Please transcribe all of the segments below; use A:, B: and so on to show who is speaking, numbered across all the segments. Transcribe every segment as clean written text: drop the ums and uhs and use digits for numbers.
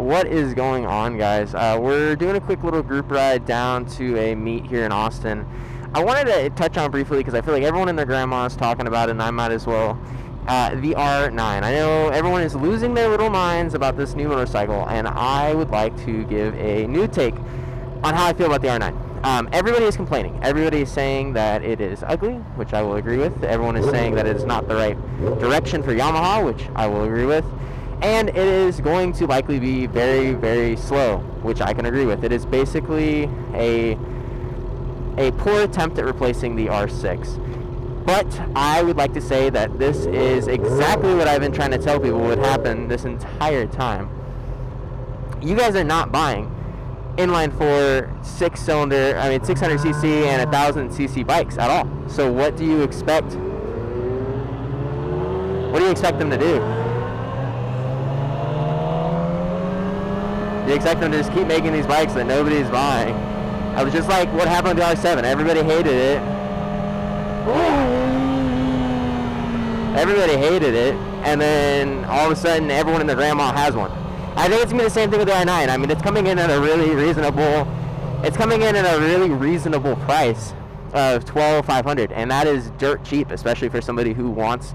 A: What is going on, guys? We're doing a quick little group ride down to a meet here in Austin. I wanted to touch on briefly because I feel like everyone and their grandma is talking about it, and I might as well. The R9. I know everyone is losing their little minds about this new motorcycle, and I would like to give a new take on how I feel about the R9. Everybody is complaining. Everybody is saying that it is ugly, which I will agree with. Everyone is saying that it is not the right direction for Yamaha, which I will agree with. And it is going to likely be very, very slow, which I can agree with. It is basically a poor attempt at replacing the R6. But I would like to say that this is exactly what I've been trying to tell people would happen this entire time. You guys are not buying inline 4 600cc and 1000cc bikes at all. So what do you expect? What do you expect them to do? You expect them to just keep making these bikes that nobody's buying. I was just like what happened with the R7. Everybody hated it. Everybody hated it, and then all of a sudden everyone and their grandma has one. I think it's gonna be the same thing with the R9. I mean, it's coming in at a really reasonable price of $12,500, and that is dirt cheap, especially for somebody who wants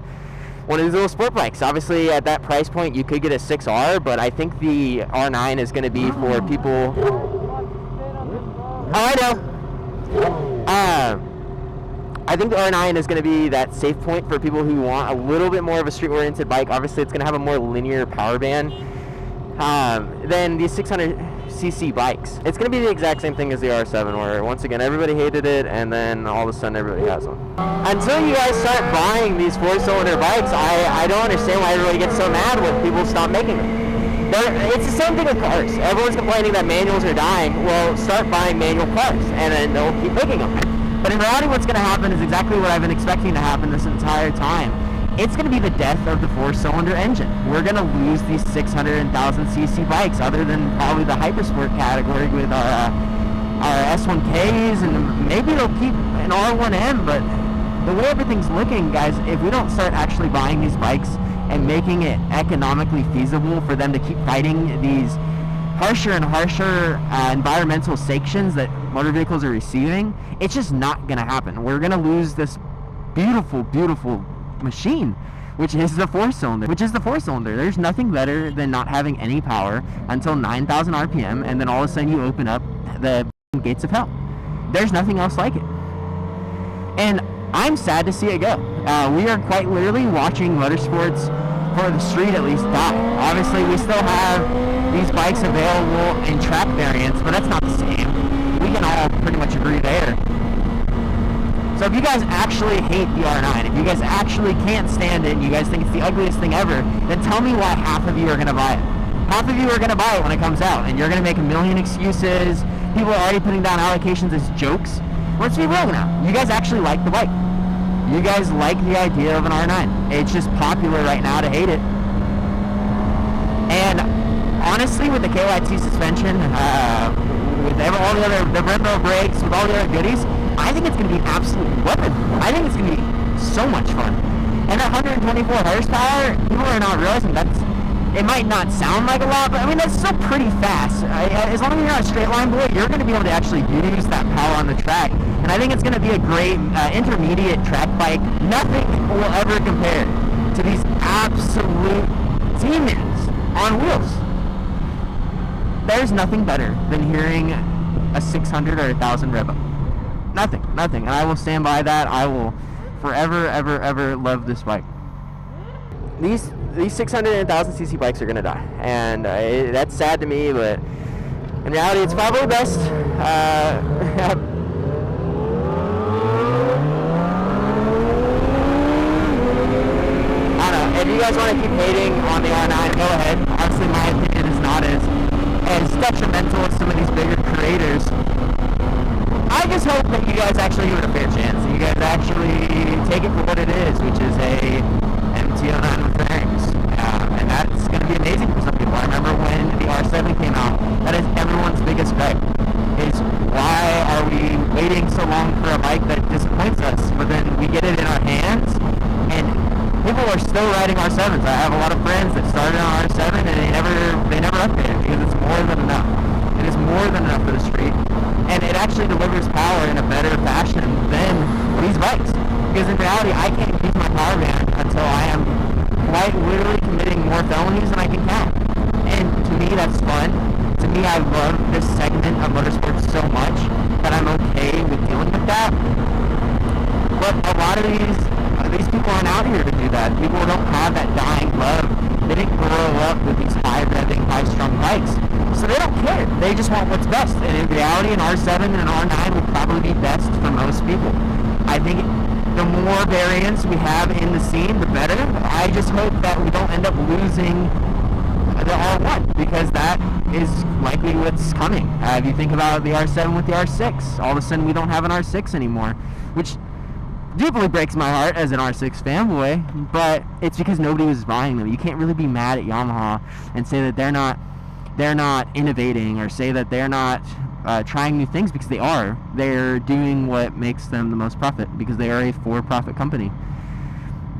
A: one of these little sport bikes. Obviously, at that price point, you could get a 6R, but I think the R9 is going to be for people. Oh, I know. I think the R9 is going to be that safe point for people who want a little bit more of a street-oriented bike. Obviously, it's going to have a more linear power band than these 600cc bikes. It's going to be the exact same thing as the R7, where once again everybody hated it, and then all of a sudden everybody has one. Until you guys start buying these 4-cylinder bikes, I don't understand why everybody gets so mad when people stop making them. It's the same thing with cars. Everyone's complaining that manuals are dying. Well, start buying manual cars, and then they'll keep making them. But in reality, what's going to happen is exactly what I've been expecting to happen this entire time. It's going to be the death of the 4-cylinder engine. We're going to lose these 600 and 1000cc bikes, other than probably the hypersport category with our S1Ks, and maybe they'll keep an R1M. But the way everything's looking, guys, if we don't start actually buying these bikes and making it economically feasible for them to keep fighting these harsher and harsher environmental sanctions that motor vehicles are receiving, it's just not going to happen. We're going to lose this beautiful, beautiful machine, which is the 4-cylinder. There's nothing better than not having any power until 9,000 RPM, and then all of a sudden you open up the gates of hell. There's nothing else like it. And I'm sad to see it go. We are quite literally watching motorsports, for the street at least, die. Obviously, we still have these bikes available in track variants, but that's not the same. We can all pretty much agree there. So if you guys actually hate the R9, if you guys actually can't stand it, and you guys think it's the ugliest thing ever, then tell me why half of you are going to buy it. Half of you are going to buy it when it comes out, and you're going to make a million excuses. People are already putting down allocations as jokes. Let's be real now. You guys actually like the bike. You guys like the idea of an R9. It's just popular right now to hate it. And honestly, with the KYT suspension, with all the other, the Brembo brakes, with all the other goodies, I think it's going to be an absolute weapon. I think it's going to be so much fun. And that 124 horsepower, people are not realizing it might not sound like a lot, but I mean, that's still pretty fast. As long as you're not a straight line boy, you're going to be able to actually use that power on the track. And I think it's going to be a great intermediate track bike. Nothing will ever compare to these absolute demons on wheels. There's nothing better than hearing a 600 or 1000 rev up. Nothing. And I will stand by that. I will forever, ever love this bike. These 600 and 1000cc bikes are going to die. And that's sad to me, but in reality, it's probably best. I don't know. If you guys want to keep hating on the R9, go ahead. Obviously, my opinion is not as detrimental as some of these bigger creators. I just hope that you guys actually give it a fair chance. That you guys actually take it for what it is, which is a MT-09 with fairings. And that's going to be amazing for some people. I remember when the R7 came out, that is everyone's biggest gripe, is why are we waiting so long for a bike that disappoints us? But then we get it in our hands, and people are still riding R7s. I have a lot of friends that started on R7 and they never upgraded because more than enough. It is more than enough for the street, and it actually delivers power in a better fashion than these bikes. Because in reality, I can't use my power band until I am quite literally committing more felonies than I can count. And to me, that's fun. To me, I love this segment of motorsports so much that I'm okay with dealing with that. But a lot of these people aren't out here to do that. People don't have that dying love. They didn't grow up with these high-revving, high-strung bikes. So they don't care. They just want what's best. And in reality, an R7 and an R9 would probably be best for most people. I think the more variants we have in the scene, the better. I just hope that we don't end up losing the R1, because that is likely what's coming. If you think about the R7 with the R6, all of a sudden we don't have an R6 anymore, which deeply breaks my heart as an R6 fanboy, but it's because nobody was buying them. You can't really be mad at Yamaha and say that they're not innovating, or say that they're not trying new things, because they are. They're doing what makes them the most profit, because they are a for-profit company.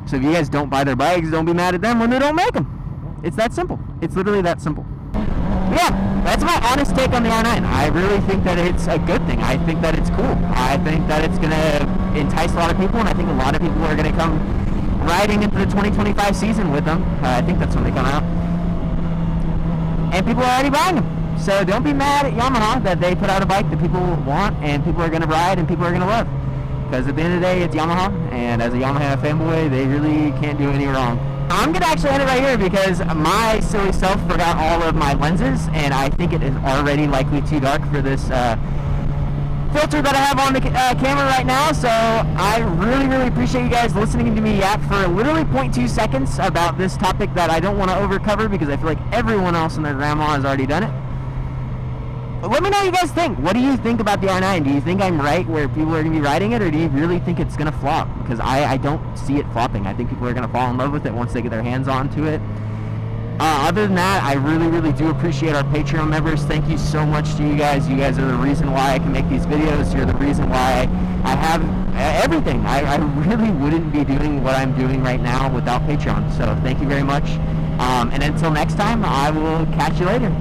A: So if you guys don't buy their bikes, don't be mad at them when they don't make them. It's that simple. It's literally that simple. But yeah, that's my honest take on the R9. I really think that it's a good thing. I think that it's cool. I think that it's going to entice a lot of people, and I think a lot of people are going to come riding into the 2025 season with them. I think that's when they come out. And people are already buying them. So don't be mad at Yamaha that they put out a bike that people want, and people are going to ride, and people are going to love. Because at the end of the day, it's Yamaha, and as a Yamaha fanboy, they really can't do any wrong. I'm going to actually end it right here, because my silly self forgot all of my lenses, and I think it is already likely too dark for this filter that I have on the camera right now. So I really, really appreciate you guys listening to me yap for literally 0.2 seconds about this topic that I don't want to overcover, because I feel like everyone else and their grandma has already done it. But let me know what you guys think. What do you think about the R9? Do you think I'm right where people are going to be riding it, or do you really think it's going to flop? Because I don't see it flopping. I think people are going to fall in love with it once they get their hands onto it. Other than that, I really, really do appreciate our Patreon members. Thank you so much to you guys. You guys are the reason why I can make these videos. You're the reason why I have everything. I really wouldn't be doing what I'm doing right now without Patreon. So thank you very much. And until next time, I will catch you later.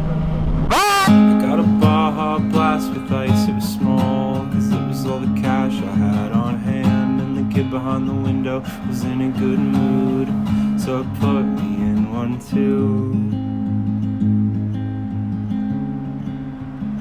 A: Bye!
B: I got a Baja Blast with ice, it was small, cause it was all the cash I had on hand. And the kid behind the window was in a good mood, so it put me in one too.